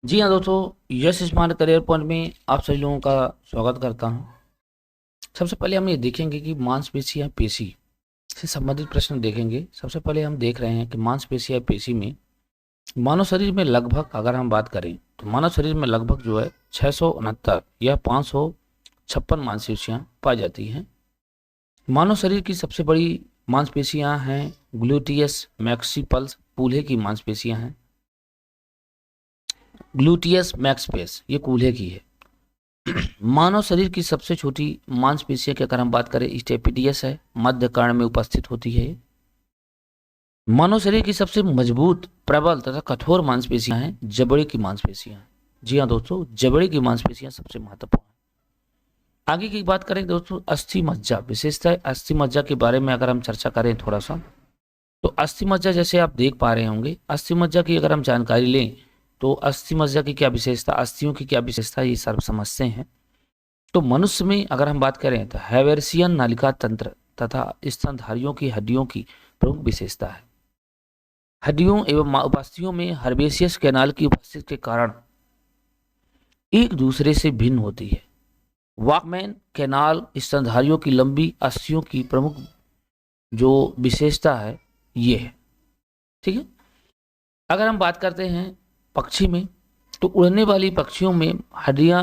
जी हाँ दोस्तों, यश smart career point में आप सभी लोगों का स्वागत करता हूँ। सबसे पहले हम ये देखेंगे कि मांसपेशी या पेशी से संबंधित प्रश्न देखेंगे। सबसे पहले हम देख रहे हैं कि मांसपेशी या पेशी में मानव शरीर में लगभग अगर हम बात करें तो मानव शरीर में लगभग जो है 669 या 556 मांसपेशियाँ पाई जाती हैं। मानव शरीर की सबसे बड़ी मांसपेशियाँ हैं ग्लूटियस मैक्सिपल्स, कूल्हे की मांसपेशियाँ हैं। ग्लूटियस मैक्सपेस ये कूल्हे की है। मानव शरीर की सबसे छोटी मांसपेशियों की अगर हम बात करें स्टेपिडियस है, मध्य कर्ण में उपस्थित होती है। मानव शरीर की सबसे मजबूत, प्रबल तथा कठोर मांसपेशियां हैं जबड़े की मांसपेशियां। जी हाँ दोस्तों, जबड़े की मांसपेशियां सबसे महत्वपूर्ण हैं। आगे की बात करें दोस्तों, अस्थि मज्जा विशेषता। अस्थि मज्जा के बारे में अगर हम चर्चा करें थोड़ा सा, तो अस्थि मज्जा जैसे आप देख पा रहे होंगे, अस्थि मज्जा की अगर हम जानकारी लें तो अस्थि मज्जा की क्या विशेषता, अस्थियों की क्या विशेषता, ये सर्व समझते हैं। तो मनुष्य में अगर हम बात करें तो हैवेर्सियन नालिका तंत्र तथा स्तनधारियों की हड्डियों की प्रमुख विशेषता है। हड्डियों एवं उपास्थियों में हर्बेशियस कैनाल की उपस्थिति के कारण एक दूसरे से भिन्न होती है। वॉकमैन कैनाल स्तनधारियों की लंबी अस्थियों की प्रमुख जो विशेषता है ये है। ठीक है। अगर हम बात करते हैं पक्षी में, तो उड़ने वाली पक्षियों में हड्डियां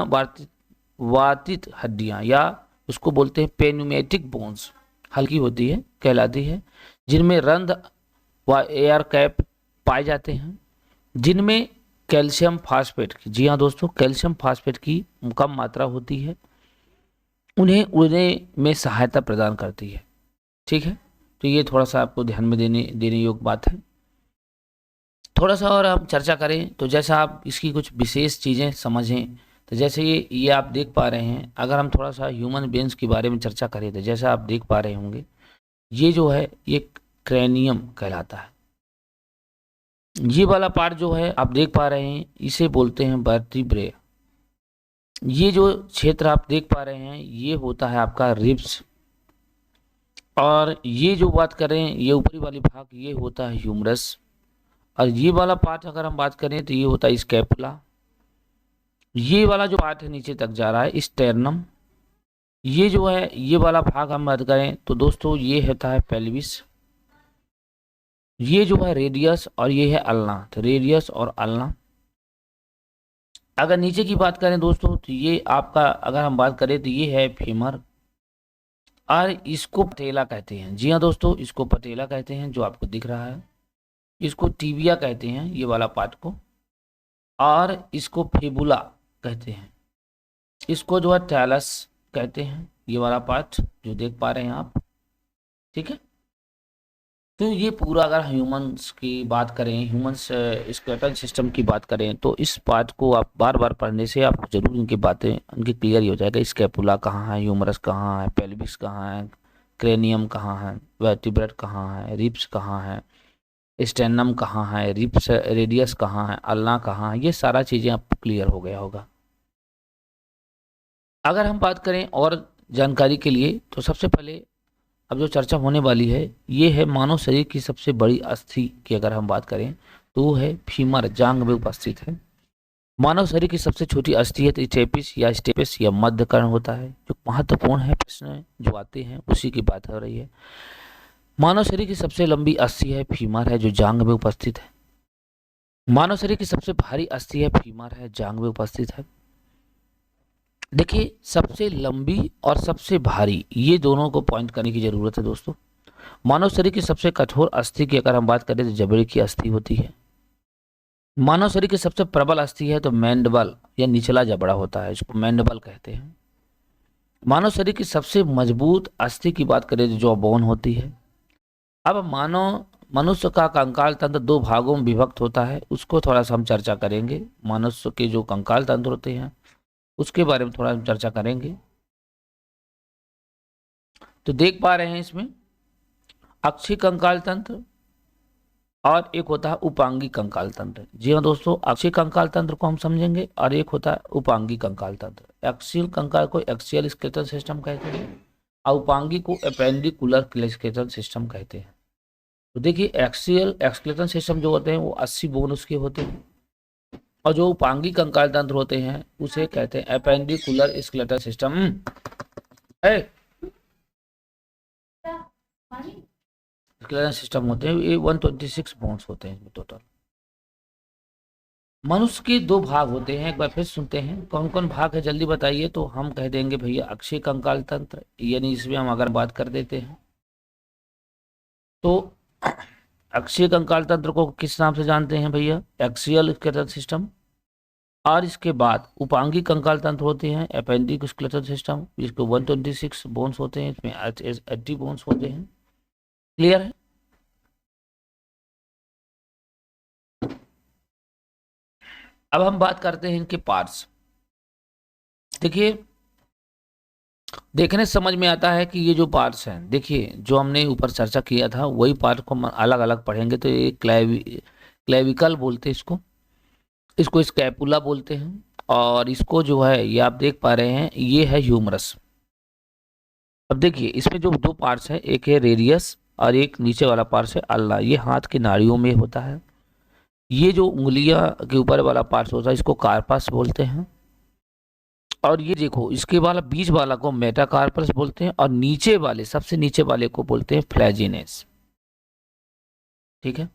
वातित हड्डियां या उसको बोलते हैं पेन्यूमेटिक बोन्स हल्की होती है, कहलाती है, जिनमें रंध्र व एयर कैप पाए जाते हैं, जिनमें कैल्शियम फास्फेट की, जी हाँ दोस्तों, कैल्शियम फास्फेट की कम मात्रा होती है, उन्हें उड़ने में सहायता प्रदान करती है। ठीक है। तो ये थोड़ा सा आपको ध्यान में देने देने योग्य बात है। थोड़ा सा और हम चर्चा करें तो जैसा आप इसकी कुछ विशेष चीज़ें समझें, तो जैसे ये आप देख पा रहे हैं, अगर हम थोड़ा सा ह्यूमन ब्रेन्स के बारे में चर्चा करें तो जैसा आप देख पा रहे होंगे, ये जो है ये क्रैनियम कहलाता है। ये वाला पार्ट जो है आप देख पा रहे हैं, इसे बोलते हैं वर्टिब्रे। ये जो क्षेत्र आप देख पा रहे हैं ये होता है आपका रिब्स। और ये जो बात करें, ये ऊपरी वाली भाग ये होता है ह्यूमरस। और ये वाला पार्ट अगर हम बात करें तो ये होता है स्कैपुला। ये वाला जो पार्ट है नीचे तक जा रहा है स्टेर्नम। ये जो है ये वाला भाग हम बात करें तो दोस्तों ये होता है पेल्विस। ये जो है रेडियस और ये है अल्ना, तो रेडियस और अल्ना। अगर नीचे की बात करें दोस्तों तो ये आपका अगर हम बात करें तो ये है फीमर और इसको पटेला कहते हैं। जी हाँ दोस्तों, इसको पटेला कहते हैं जो आपको दिख रहा है। इसको टीबिया कहते हैं ये वाला पार्ट को, और इसको फेबुला कहते हैं। इसको जो है टैलस कहते हैं ये वाला पार्ट जो देख पा रहे हैं आप। ठीक है। तो ये पूरा अगर ह्यूमंस की बात करें, ह्यूमंस स्केलेटल सिस्टम की बात करें, तो इस पार्ट को आप बार बार पढ़ने से आपको जरूर इनकी बातें उनकी क्लियर ही हो जाएगा। स्कैपुला कहाँ है, ह्यूमरस कहाँ है, पेल्विस कहाँ है, क्रेनियम कहाँ है, वर्टिब्रेट कहाँ है, रिब्स कहाँ है, स्टेनम कहाँ है, रिब्स रेडियस कहाँ है, अल्ना कहाँ है, ये सारा चीज़ें आपको क्लियर हो गया होगा। अगर हम बात करें और जानकारी के लिए तो सबसे पहले अब जो चर्चा होने वाली है ये है मानव शरीर की सबसे बड़ी अस्थि की अगर हम बात करें तो वो है फीमर, जांग में उपस्थित है। मानव शरीर की सबसे छोटी अस्थि है तो स्टेपिस या मध्य कर्ण होता है। जो महत्वपूर्ण है प्रश्न जो आते हैं उसी की बात हो रही है। मानव शरीर की सबसे लंबी अस्थि है फीमर है जो जांग में उपस्थित है। मानव शरीर की सबसे भारी अस्थि है फीमर है, जांग में उपस्थित है। देखिए, सबसे लंबी और सबसे भारी ये दोनों को पॉइंट करने की जरूरत है दोस्तों। मानव शरीर की सबसे कठोर अस्थि की अगर हम बात करें तो जबड़े की अस्थि होती है। मानव शरीर की सबसे प्रबल अस्थि है तो मैंडबल या निचला जबड़ा होता है, इसको मैंडबल कहते हैं। मानव शरीर की सबसे मजबूत अस्थि की बात करें तो जॉ बोन होती है। अब मानव मनुष्य का कंकाल तंत्र दो भागों में विभक्त होता है, उसको थोड़ा सा हम चर्चा करेंगे। मनुष्य के जो कंकाल तंत्र होते हैं उसके बारे में थोड़ा हम चर्चा करेंगे। तो देख पा रहे हैं इसमें अक्षीय कंकाल तंत्र और एक होता है उपांगी कंकाल तंत्र। जी हाँ दोस्तों, अक्षीय कंकाल तंत्र को हम समझेंगे और एक होता है उपांगी कंकाल तंत्र। एक्सियल कंकाल को एक्सियल स्केलेटल सिस्टम कहते हैं और उपांगी को एपेंडिकुलर स्केलेटल सिस्टम कहते हैं। तो देखिए, एक्सियल स्केलेटल सिस्टम जो होते हैं वो 80 बोन उसके होते हैं और जो उपांगी कंकाल तंत्र होते हैं उसे कहते हैं एपेंडिकुलर स्केलेटल सिस्टम है। स्केलेटल सिस्टम होते हैं, ये 126 बोन्स होते हैं टोटल। मनुष्य के दो भाग होते हैं, एक बार फिर सुनते हैं कौन कौन भाग है जल्दी बताइए। तो हम कह देंगे भैया अक्षीय कंकाल तंत्र, यानी इसमें हम अगर बात कर देते हैं तो अक्षीय कंकाल तंत्र को किस नाम से जानते हैं भैया, एक्सियल स्केलेटल सिस्टम। और इसके बाद उपांगी कंकाल तंत्र होते हैं अपेंडिक स्केलेटल सिस्टम, जिसको 126 बोन्स होते हैं, इसमें 80 बोन्स होते हैं। क्लियर है। अब हम बात करते हैं इनके पार्ट्स। देखिए देखने से समझ में आता है कि ये जो पार्ट्स हैं, देखिए जो हमने ऊपर चर्चा किया था वही पार्ट को हम अलग अलग पढ़ेंगे। तो ये क्लेविकल बोलते हैं इसको, इसको स्कैपुला बोलते हैं, और इसको जो है ये आप देख पा रहे हैं ये है ह्यूमरस। अब देखिए इसमें जो दो पार्ट्स हैं, एक है रेडियस और एक नीचे वाला पार्ट है अल्ना, ये हाथ की नाड़ियों में होता है। ये जो उंगलियां के ऊपर वाला पार्ट होता है इसको कार्पस बोलते हैं। और ये देखो इसके वाला बीच वाला को मेटाकार्पस बोलते हैं, और नीचे वाले सबसे नीचे वाले को बोलते हैं फ्लैजिनेस। ठीक है,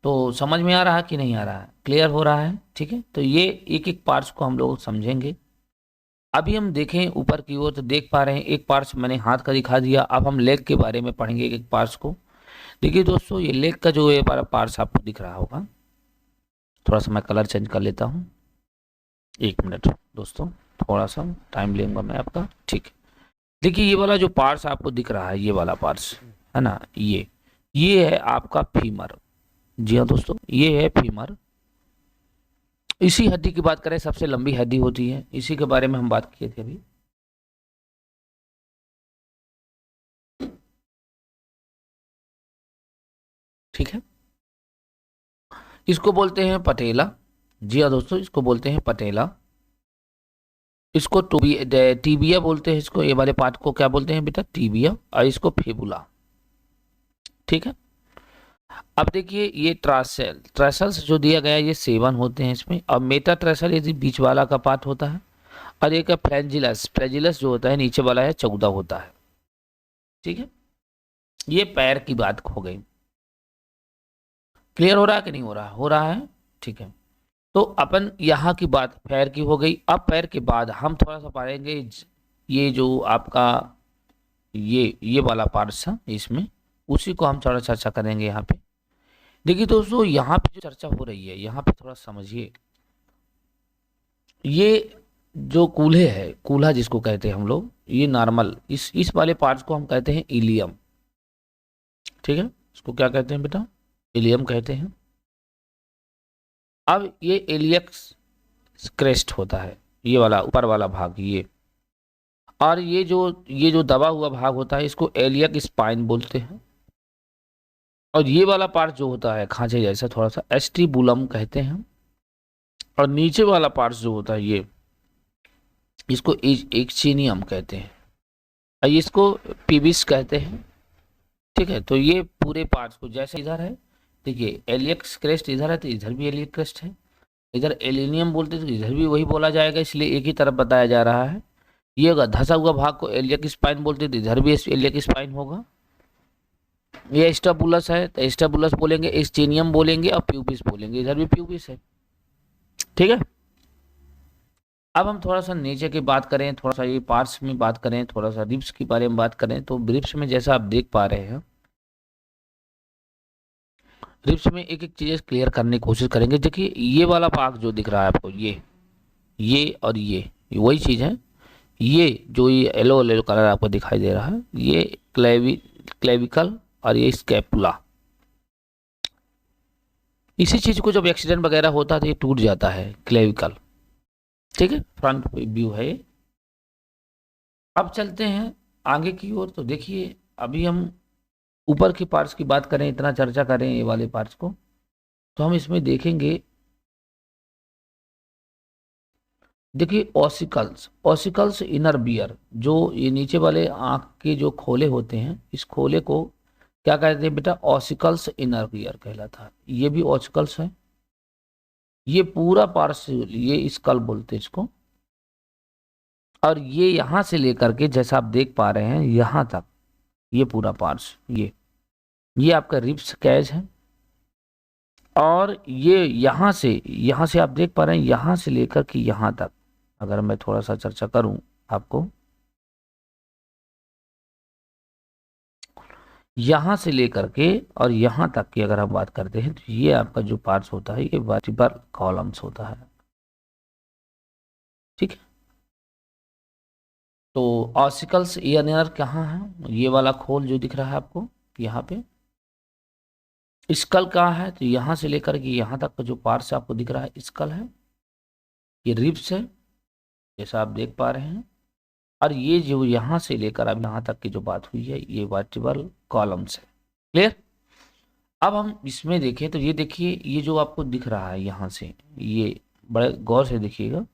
तो समझ में आ रहा है कि नहीं आ रहा है, क्लियर हो रहा है। ठीक है, तो ये एक एक पार्ट्स को हम लोग समझेंगे। अभी हम देखें ऊपर की ओर तो देख पा रहे हैं एक पार्ट्स मैंने हाथ का दिखा दिया। अब हम लेग के बारे में पढ़ेंगे एक एक पार्ट्स को। देखिए दोस्तों ये लेग का जो ये पार्ट्स आपको दिख रहा होगा, थोड़ा सा मैं कलर चेंज कर लेता हूँ, 1 मिनट दोस्तों, थोड़ा सा टाइम लूंगा मैं आपका। ठीक है, देखिए ये वाला जो पार्ट्स आपको दिख रहा है, ये वाला पार्ट्स है ना, ये है आपका फीमर। जी हाँ दोस्तों, ये है फीमर। इसी हड्डी की बात करें सबसे लंबी हड्डी होती है, इसी के बारे में हम बात किए थे अभी। ठीक है, इसको बोलते हैं पटेला। जी हाँ दोस्तों, इसको बोलते हैं पटेला। इसको टीबिया बोलते हैं, इसको ये वाले पार्ट को क्या बोलते हैं बेटा, टीबिया, और इसको फेबुला। ठीक है, अब देखिए ये ट्रेसल्स जो दिया गया है ये 7 होते हैं इसमें। अब मेटा ट्रेसल यदि बीच वाला का पार्ट होता है, और एक है फ्लैजिलस जो होता है नीचे वाला है 14 होता है। ठीक है, ये पैर की बात हो गई। क्लियर हो रहा है कि नहीं हो रहा, हो रहा है। ठीक है, तो अपन यहाँ की बात पैर की हो गई। अब पैर के बाद हम थोड़ा सा पढ़ेंगे ये जो आपका ये वाला पार्ट है इसमें, उसी को हम थोड़ा चर्चा करेंगे यहाँ पे। देखिए दोस्तों यहाँ पे जो चर्चा हो रही है यहाँ पे थोड़ा समझिए, ये जो कूल्हे है, कूल्हा जिसको कहते हैं हम लोग, ये नॉर्मल इस वाले पार्ट्स को हम कहते हैं इलियम। ठीक है, इसको क्या कहते हैं बेटा, इलियम कहते हैं। अब ये एलियक्स क्रेस्ट होता है, ये वाला ऊपर वाला भाग ये, और ये जो दबा हुआ भाग होता है इसको एलियक स्पाइन बोलते हैं। और ये वाला पार्ट जो होता है खांचे जैसा थोड़ा सा एस्टिबुलम कहते हैं। और नीचे वाला पार्ट जो होता है ये, इसको एक्सिनियम कहते हैं, और इसको पीबिस कहते हैं। ठीक है, तो ये पूरे पार्ट्स को जैसे इधर है, देखिए एलियक्स क्रेस्ट इधर है तो इधर भी एलियक क्रेस्ट है, इधर एलिनियम बोलते तो इधर भी वही बोला जाएगा, इसलिए एक ही तरफ बताया जा रहा है। ये अगर धसा हुआ भाग को एलियक स्पाइन बोलते तो इधर भी एलियक स्पाइन होगा। ये स्टेबुलस है तो स्टेबुलस बोलेंगे, एस्टेनियम बोलेंगे, और प्यूबिस बोलेंगे, इधर भी प्यूबिस है। ठीक है, अब हम थोड़ा सा नीचे की बात करें, थोड़ा सा ये पार्ट्स में बात करें, थोड़ा सा रिब्स के बारे में बात करें। तो रिब्स में जैसा आप देख पा रहे हैं, रिब्स में एक एक चीज़ क्लियर करने की कोशिश करेंगे। देखिए ये वाला भाग जो दिख रहा है आपको, ये और ये वही चीज़ है। ये जो ये येलो कलर आपको दिखाई दे रहा है, ये क्लेविकल और ये स्कैपुला। इसी चीज़ को जब एक्सीडेंट वगैरह होता है तो ये टूट जाता है, क्लेविकल। ठीक है, फ्रंट व्यू है ये। अब चलते हैं आगे की ओर। तो देखिए अभी हम ऊपर के पार्ट्स की बात करें, इतना चर्चा करें ये वाले पार्ट्स को, तो हम इसमें देखेंगे। देखिए ऑसिकल्स इनर बियर, जो ये नीचे वाले आंख के जो खोले होते हैं, इस खोले को क्या कहते हैं बेटा, ऑसिकल्स इनर बियर कहलाता है। ये भी ऑसिकल्स है, ये पूरा पार्श्व, ये स्कल बोलते हैं इसको, और ये यहां से लेकर के जैसा आप देख पा रहे हैं यहां तक, ये पूरा पार्श्व, ये आपका रिब्स कैज है। और ये यहां से आप देख पा रहे हैं, यहां से लेकर के यहां तक, अगर मैं थोड़ा सा चर्चा करूं आपको, यहां से लेकर के और यहां तक की अगर हम बात करते हैं, तो ये आपका जो पार्ट्स होता है ये वर्टिब्रल कॉलम्स होता है। ठीक है, तो ऑसिकल्स ईयर कहाँ है, ये वाला खोल जो दिख रहा है आपको यहाँ पे। स्कल कहाँ है, तो यहां से लेकर के यहां तक का जो पार्ट्स आपको दिख रहा है स्कल है, ये रिब्स है जैसा आप देख पा रहे हैं, और ये जो यहां से लेकर अब यहां तक की जो बात हुई है ये वर्टिब्रल कॉलम्स है। क्लियर। अब हम इसमें देखें तो ये देखिए, ये जो आपको दिख रहा है यहां से, ये बड़े गौर से देखिएगा,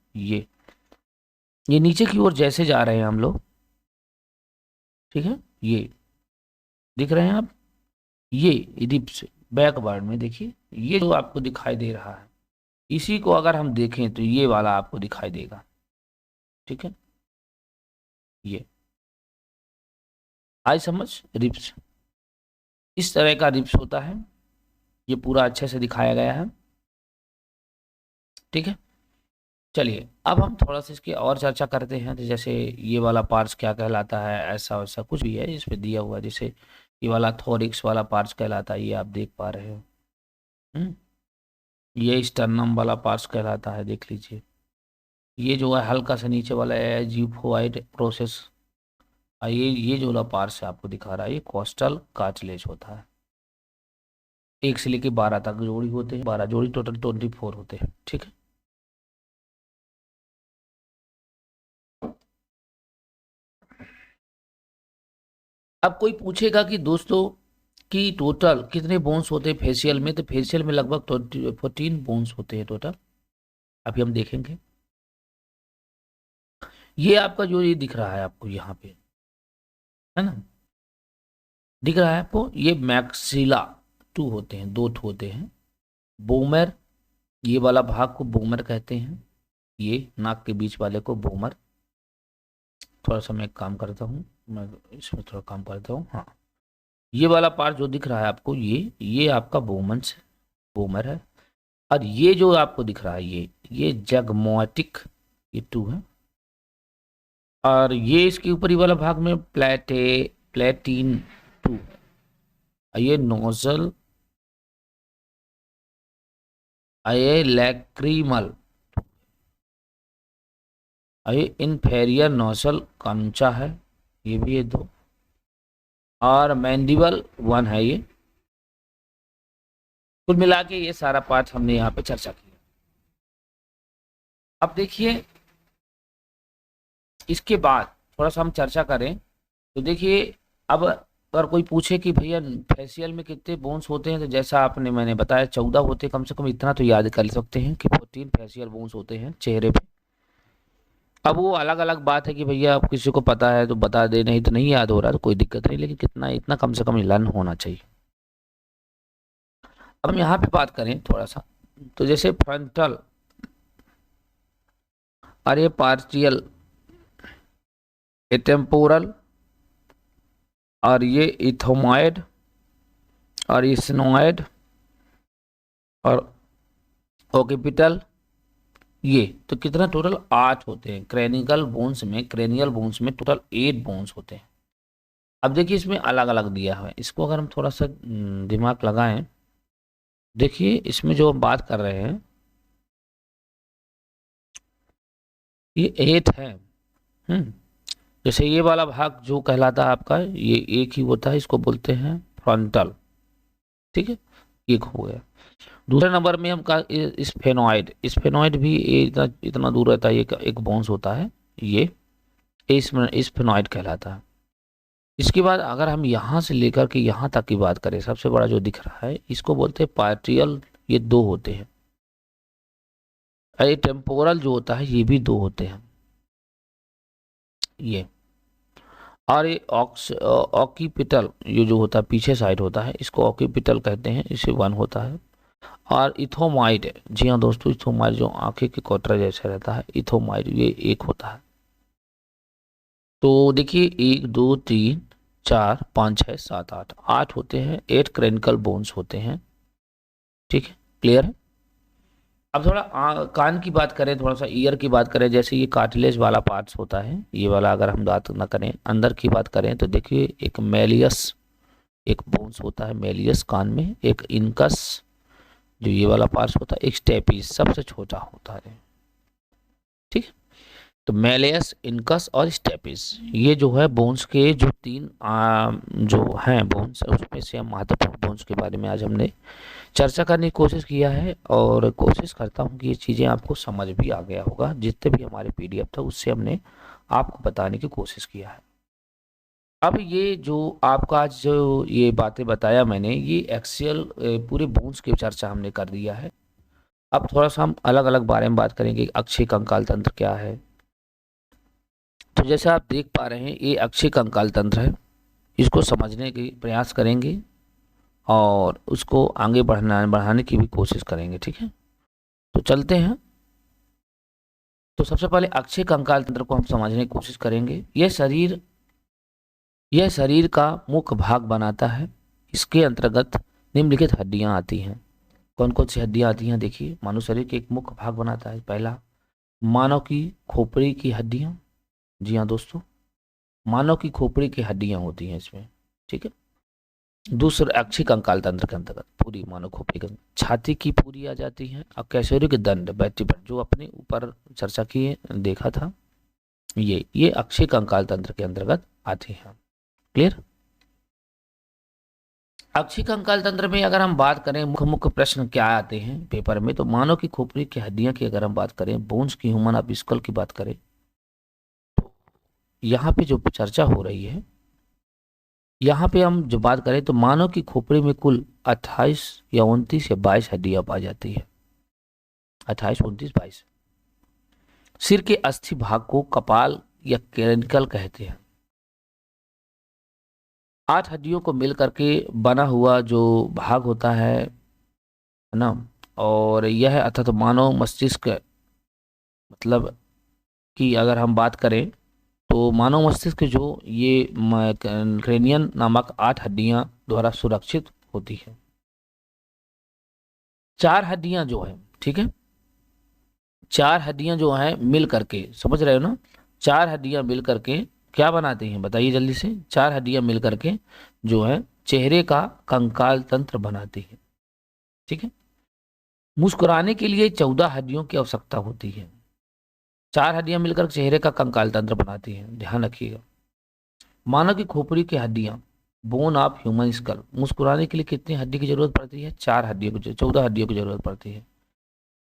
ये नीचे की ओर जैसे जा रहे हैं हम लोग, ठीक है, ये दिख रहे हैं आप, ये रिब्स बैकवर्ड में देखिए, ये जो आपको दिखाई दे रहा है, इसी को अगर हम देखें तो ये वाला आपको दिखाई देगा। ठीक है, ये आई समझ, रिब्स इस तरह का रिब्स होता है, ये पूरा अच्छे से दिखाया गया है। ठीक है, चलिए अब हम थोड़ा सा इसकी और चर्चा करते हैं। तो जैसे ये वाला पार्ट्स क्या कहलाता है, ऐसा वैसा कुछ भी है इस पे दिया हुआ है। जैसे ये वाला थोरिक्स वाला पार्ट्स कहलाता है, ये आप देख पा रहे हो। ये स्टर्नम वाला पार्ट्स कहलाता है, देख लीजिए। ये जो है हल्का सा नीचे वाला है जियोफोइड प्रोसेस, ये जो वाला पार्ट्स है आपको दिखा रहा है, ये कोस्टल कार्टिलेज होता है। 1 से लेके 12 तक जोड़ी होते हैं, 12 जोड़ी, टोटल 24 होते हैं। ठीक है, अब कोई पूछेगा कि दोस्तों कि टोटल कितने बोन्स होते हैं फेशियल में, तो फेशियल में लगभग 14 बोन्स होते हैं टोटल। अभी हम देखेंगे। ये आपका जो ये दिख रहा है आपको यहाँ पे, है ना, दिख रहा है आपको, ये मैक्सिला 2 होते हैं, 2 होते हैं। बोमर, ये वाला भाग को बोमर कहते हैं, ये नाक के बीच वाले को बोमर। थोड़ा सा मैं काम करता हूँ, मैं इसमें थोड़ा काम करता हूँ। हाँ, ये वाला पार्ट जो दिख रहा है आपको, ये आपका बोमन्स है, बोमर है। और ये जो आपको दिख रहा है ये जगमोटिक, ये 2 है। और ये इसके ऊपरी वाला भाग में प्लेटिन 2, ये नोजल, ये लैक्रीमल, ये इन्फेरियर नोजल कंचा है, ये भी है 2। और मैंडिबल 1 है ये। कुल मिला के ये सारा पार्ट हमने यहाँ पे चर्चा किया। अब देखिए इसके बाद थोड़ा सा हम चर्चा करें तो देखिए, अब अगर कोई पूछे कि भैया फेशियल में कितने बोन्स होते हैं, तो जैसा आपने मैंने बताया 14 होते हैं, कम से कम इतना तो याद कर सकते हैं कि 14 फेशियल बोन्स होते हैं चेहरे पे। अब वो अलग अलग बात है कि भैया आप किसी को पता है तो बता दे, नहीं तो नहीं याद हो रहा तो कोई दिक्कत नहीं, लेकिन कितना इतना कम से कम लर्न होना चाहिए। अब हम यहाँ पे बात करें थोड़ा सा, तो जैसे फ्रंटल, और ये पार्शियल, ये टेम्पोरल, और ये इथोमॉइड, और ये सिनोइड, और ओकिपिटल, ये तो कितना टोटल 8 होते हैं। क्रेनिकल बोन्स में, क्रेनियल बोन्स में टोटल 8 बोन्स होते हैं। अब देखिए इसमें अलग अलग दिया है, इसको अगर हम थोड़ा सा दिमाग लगाएं, देखिए इसमें जो हम बात कर रहे हैं ये 8 है। जैसे ये वाला भाग जो कहलाता है आपका, ये एक ही होता है, इसको बोलते हैं फ्रंटल। ठीक है, एक हो गया। दूसरे नंबर में हम का स्फेनॉइड भी इतना इतना दूर रहता है, एक बोन्स होता है, ये स्फेनॉइड कहलाता है। इसके बाद अगर हम यहाँ से लेकर के यहाँ तक की बात करें, सबसे बड़ा जो दिख रहा है इसको बोलते हैं पार्टियल, ये 2 होते हैं। ये टेम्पोरल जो होता है ये भी 2 होते हैं, ये। और ये ऑक्सीपिटल, ये जो होता है पीछे साइड होता है, इसको ऑक्सीपिटल कहते हैं, इसे 1 होता है। और इथोमाइड, जी हाँ दोस्तों, इथोमाइड जो आंखें के कोतरा जैसा रहता है, इथोमाइड ये एक होता है। तो देखिए 1 2 3 4 5 6 7 8, 8 होते हैं, 8 क्रेनिकल बोन्स होते हैं। ठीक है, क्लियर है। अब थोड़ा कान की बात करें, थोड़ा सा ईयर की बात करें, जैसे ये कार्टिलेज वाला पार्ट्स होता है, ये वाला अगर हम बात ना करें, अंदर की बात करें तो देखिए एक मेलियस, एक बोन्स होता है मेलियस कान में, एक इनकस जो ये वाला पार्ट्स होता है, एक स्टेपिस सबसे छोटा होता है। ठीक है, तो मेलियस, इनकस और स्टेपिस, ये जो है बोन्स के जो तीन जो हैं बोन्स, उसमें से हम महत्वपूर्ण बोन्स के बारे में आज हमने चर्चा करने की कोशिश किया है, और कोशिश करता हूँ कि ये चीज़ें आपको समझ भी आ गया होगा। जितने भी हमारे पीडीएफ था उससे हमने आपको बताने की कोशिश किया है। अब ये जो आपका आज जो ये बातें बताया मैंने, ये एक्सियल पूरे बोन्स की चर्चा हमने कर दिया है। अब थोड़ा सा हम अलग अलग बारे में बात करेंगे, अक्षीय कंकाल तंत्र क्या है। तो जैसे आप देख पा रहे हैं, ये अक्षीय कंकाल तंत्र है, इसको समझने की प्रयास करेंगे और उसको आगे बढ़ाने की भी कोशिश करेंगे। ठीक है, तो चलते हैं। तो सबसे पहले अक्षीय कंकाल तंत्र को हम समझने की कोशिश करेंगे। यह शरीर का मुख्य भाग बनाता है। इसके अंतर्गत निम्नलिखित हड्डियां आती हैं। कौन कौन सी हड्डियां आती हैं? देखिए, मानव शरीर के एक मुख्य भाग बनाता है। पहला, मानव की खोपड़ी की हड्डियां। जी हाँ दोस्तों, मानव की खोपड़ी की हड्डियां होती हैं इसमें। ठीक है, दूसरा अक्षीय कंकाल तंत्र के अंतर्गत पूरी मानव खोपड़ी का, छाती की पूरी आ जाती है। और कैसोरिक दंड बैटिबन जो अपने ऊपर चर्चा किए देखा था, ये अक्षीय कंकाल तंत्र के अंतर्गत आती हैं। क्लियर। अक्षीय कंकाल तंत्र में अगर हम बात करें, मुख्य मुख्य प्रश्न क्या आते हैं पेपर में, तो मानव की खोपड़ी की हड्डियां की अगर हम बात करें, बोन्स की, ह्यूमन ऑफ स्कल की बात करें, तो यहाँ पे जो चर्चा हो रही है, यहाँ पे हम जो बात करें तो मानव की खोपड़ी में कुल 28 या 29 या 22 हड्डियां पाई जाती है। 28 29 22। सिर के अस्थि भाग को कपाल या क्रेनिकल कहते हैं। 8 हड्डियों को मिल करके बना हुआ जो भाग होता है ना, और यह अर्थात तो मानव मस्तिष्क, मतलब कि अगर हम बात करें तो मानव मस्तिष्क जो ये क्रेनियन नामक 8 हड्डियां द्वारा सुरक्षित होती है। 4 हड्डियां जो है, ठीक है, 4 हड्डियां जो हैं मिल करके, समझ रहे हो ना, 4 हड्डियां मिल करके क्या बनाती हैं बताइए जल्दी से। 4 हड्डियां मिल करके जो है चेहरे का कंकाल तंत्र बनाती है। ठीक है, मुस्कुराने के लिए 14 हड्डियों की आवश्यकता होती है। 4 हड्डियां मिलकर चेहरे का कंकाल तंत्र बनाती हैं, ध्यान रखिएगा। मानव की खोपड़ी की हड्डियां, बोन ऑफ ह्यूमन स्कल, मुस्कुराने के लिए कितनी हड्डी की जरूरत पड़ती है? 4 हड्डियों की, 14 हड्डियों की जरूरत पड़ती है।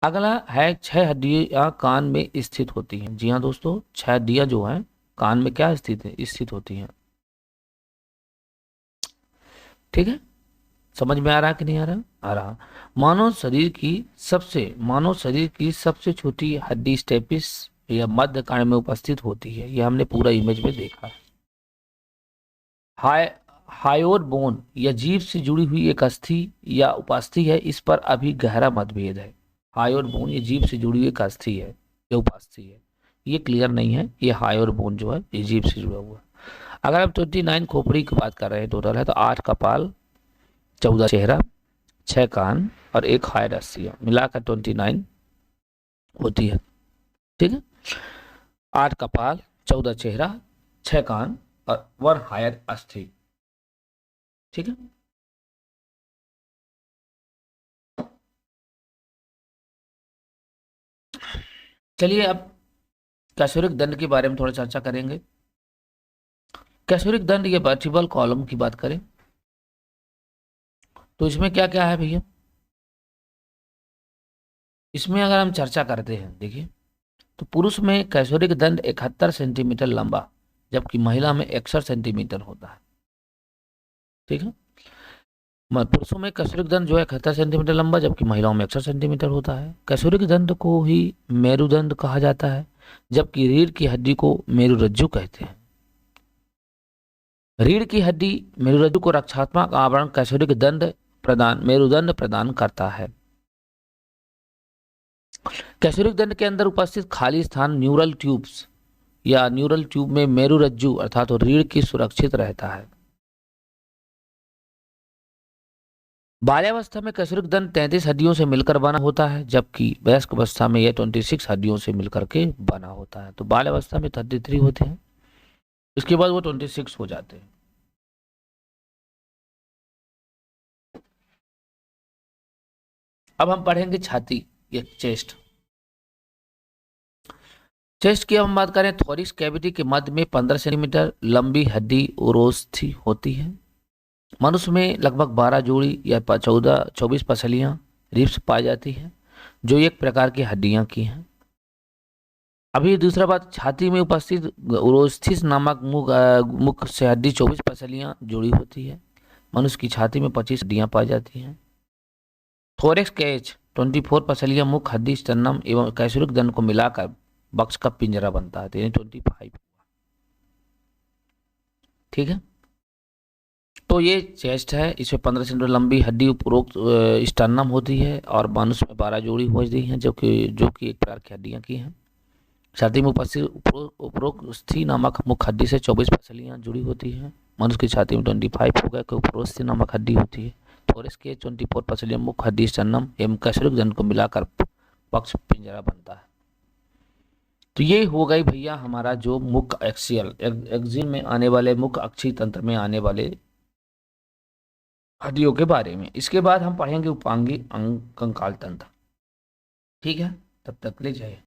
अगला है 6 हड्डियां कान में स्थित होती हैं। जी हाँ दोस्तों, 6 हड्डियां जो हैं कान में क्या स्थित होती हैं। ठीक है, समझ में आ रहा है कि नहीं आ रहा? आ रहा। मानव शरीर की सबसे छोटी हड्डी स्टेपिस या मध्य कान में उपस्थित होती है। ये हमने पूरा इमेज में देखा है। हाय हायोर बोन या जीभ से जुड़ी हुई एक अस्थि या उपास्थि है, इस पर अभी गहरा मतभेद है। हायोर बोन ये जीभ से जुड़ी हुई एक अस्थि है या उपास्थि है, ये क्लियर नहीं है। ये हायोर बोन जो है ये जीभ से जुड़ा हुआ है। अगर हम 29 खोपड़ी की बात कर रहे हैं टोटल है, तो 8 कपाल, 14 चेहरा, 6 कान और 1 हायर अस्थि मिलाकर 29 होती है। ठीक है, 8 कपाल, 14 चेहरा, 6 कान और 1 हायर अस्थि। ठीक है, चलिए अब कैसोरिक दंड के बारे में थोड़ा चर्चा करेंगे। कैसोरिक दंड या वर्टिब्रल कॉलम की बात करें तो इसमें क्या क्या है भैया? इसमें अगर हम चर्चा करते हैं, देखिए, तो पुरुष में कैसोरिक दंड 71 सेंटीमीटर लंबा, जबकि महिला में 61 सेंटीमीटर होता है। ठीक है, पुरुषों में कैसोरिक दंड जो है 71 सेंटीमीटर लंबा, जबकि महिलाओं में 61 सेंटीमीटर होता है। कैसोरिक दंड को ही मेरुदंड कहा जाता है, जबकि रीढ़ की हड्डी को मेरुरज्जु कहते हैं। रीढ़ की हड्डी मेरुरज्जु को रक्षात्मक आवरण कैसोरिक दंड मेरुदंड प्रदान करता है। कैसुरिक दंड के अंदर उपस्थित खाली स्थान न्यूरल ट्यूब्स या न्यूरल ट्यूब में मेरुरज्जु अर्थात रीढ़ की सुरक्षित रहता है। बाल्यावस्था में कैसुरिक दंड 33 हड्डियों से मिलकर बना होता है, जबकि वयस्क अवस्था में यह 26 हड्डियों से मिलकर के बना होता है। तो बाल्यावस्था में 33 होते हैं, इसके बाद वो 26 हो जाते हैं। अब हम पढ़ेंगे छाती या चेस्ट। चेस्ट की हम बात करें, थोरिक्स कैविटी के मध्य में 15 सेंटीमीटर लंबी हड्डी उरोस्थी होती है। मनुष्य में लगभग 12 जोड़ी या 24 पसलियां रिब्स पाई जाती हैं, जो एक प्रकार की हड्डियां की हैं। अभी दूसरा बात, छाती में उपस्थित उरोस्थिस नामक मुख से हड्डी 24 पसलियां जुड़ी होती है। मनुष्य की छाती में 25 हड्डियां पाई जाती हैं। थोरेक्स कैच 24 पसलियां मुख हड्डी स्टर्नम एवं कैसुरिक दंड को मिलाकर बक्स का पिंजरा बनता है, तो यानी 25। ठीक है, तो ये चेस्ट है, इसमें 15 सेंटीमीटर लंबी हड्डी उपरोक्त स्टर्नम होती है और मनुष्य में 12 जोड़ी होती हैं, जो कि एक प्रकार की हड्डियां की हैं। छाती में उपस्थित उपरोक्स्थि नामक मुख हड्डी से 24 पसलियां जुड़ी होती हैं। मनुष्य की छाती में 25 हो गए, उपरोक्स्थि नामक हड्डी होती है। थोरेक्स के 24 पसलियां मुख हड्डी स्टर्नम एवं कैसुरिक दंड को मिलाकर बक्स पिंजरा बनता है। तो ये हो गई भैया हमारा जो मुख एक्सियल में आने वाले, मुख अक्षीय तंत्र में आने वाले हड्डियों के बारे में। इसके बाद हम पढ़ेंगे उपांगी कंकाल तंत्र। ठीक है, तब तक ले जाए।